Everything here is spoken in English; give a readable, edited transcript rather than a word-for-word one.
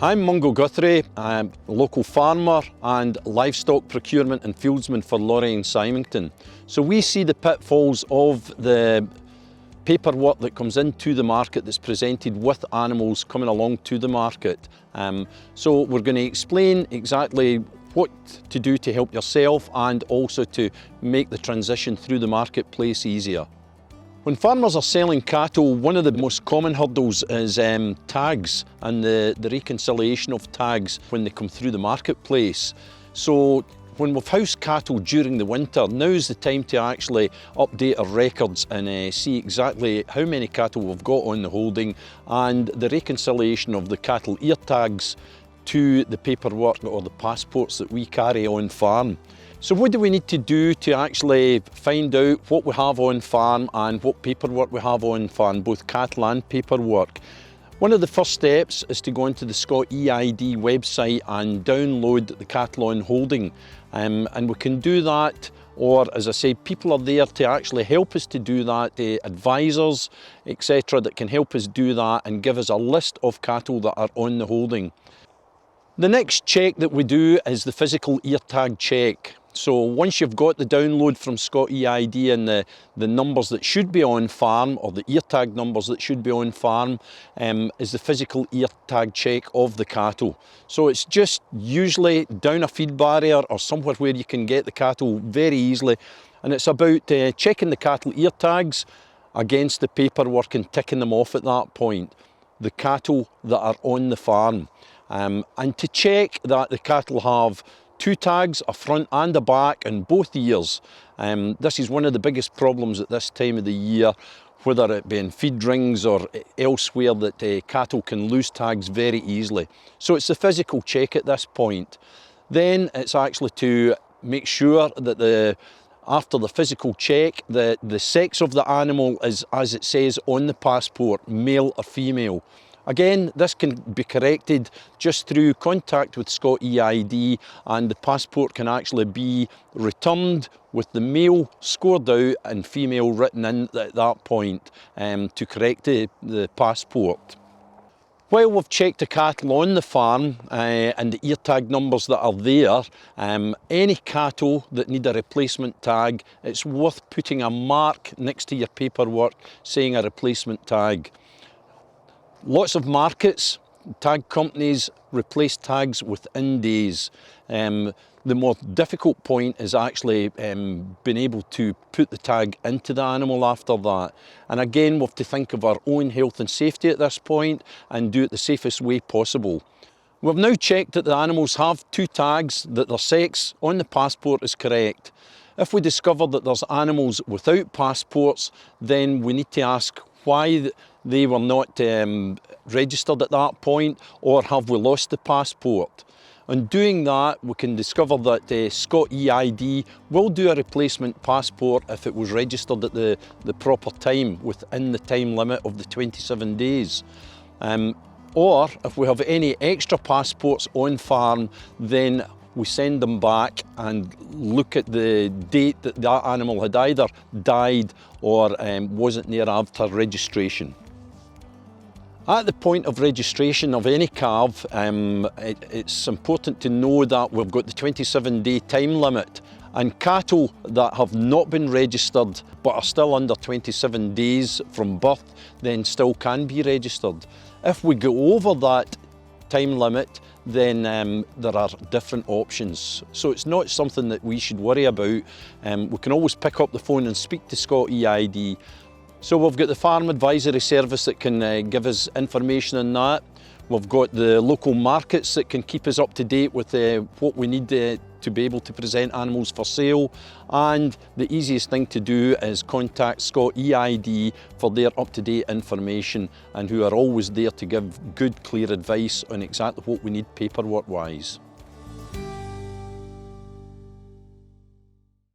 I'm Mungo Guthrie. I'm a local farmer and livestock procurement and fieldsman for Lawrie Symington. So we see the pitfalls of the paperwork that comes into the market that's presented with animals coming along to the market. So we're going to explain exactly what to do to help yourself and also to make the transition through the marketplace easier. When farmers are selling cattle, one of the most common hurdles is tags and the reconciliation of tags when they come through the marketplace. So when we've housed cattle during the winter, now's the time to actually update our records and see exactly how many cattle we've got on the holding and the reconciliation of the cattle ear tags to the paperwork or the passports that we carry on farm. So what do we need to do to actually find out what we have on farm and what paperwork we have on farm, both cattle and paperwork? One of the first steps is to go into the Scott EID website and download the cattle on holding. And we can do that, or as I say, people are there to actually help us to do that, advisors, etc., that can help us do that and give us a list of cattle that are on the holding. The next check that we do is the physical ear tag check. So once you've got the download from Scott EID and the numbers that should be on farm, or the ear tag numbers that should be on farm, is the physical ear tag check of the cattle. So it's just usually down a feed barrier or somewhere where you can get the cattle very easily. And it's about checking the cattle ear tags against the paperwork and ticking them off at that point. The cattle that are on the farm. And to check that the cattle have two tags, a front and a back, and both ears. This is one of the biggest problems at this time of the year, whether it be in feed rings or elsewhere, that cattle can lose tags very easily. So it's the physical check at this point. Then it's actually to make sure that after the physical check, the sex of the animal is, as it says on the passport, male or female. Again, this can be corrected just through contact with Scott EID, and the passport can actually be returned with the male scored out and female written in at that point to correct the passport. While we've checked the cattle on the farm and the ear tag numbers that are there, any cattle that need a replacement tag, it's worth putting a mark next to your paperwork saying a replacement tag. Lots of markets, tag companies replace tags within days. The more difficult point is actually being able to put the tag into the animal after that. And again, we have to think of our own health and safety at this point and do it the safest way possible. We've now checked that the animals have two tags, that their sex on the passport is correct. If we discover that there's animals without passports, then we need to ask why they were not registered at that point, or have we lost the passport. On doing that, we can discover that Scott EID will do a replacement passport if it was registered at the proper time, within the time limit of the 27 days. Or if we have any extra passports on farm, then we send them back and look at the date that that animal had either died or wasn't there after registration. At the point of registration of any calf, it's important to know that we've got the 27-day time limit, and cattle that have not been registered but are still under 27 days from birth then still can be registered. If we go over that time limit, then there are different options. So it's not something that we should worry about. We can always pick up the phone and speak to Scott EID. So we've got the Farm Advisory Service that can give us information on that. We've got the local markets that can keep us up to date with what we need to be able to present animals for sale. And the easiest thing to do is contact Scott EID for their up-to-date information, and who are always there to give good, clear advice on exactly what we need paperwork-wise.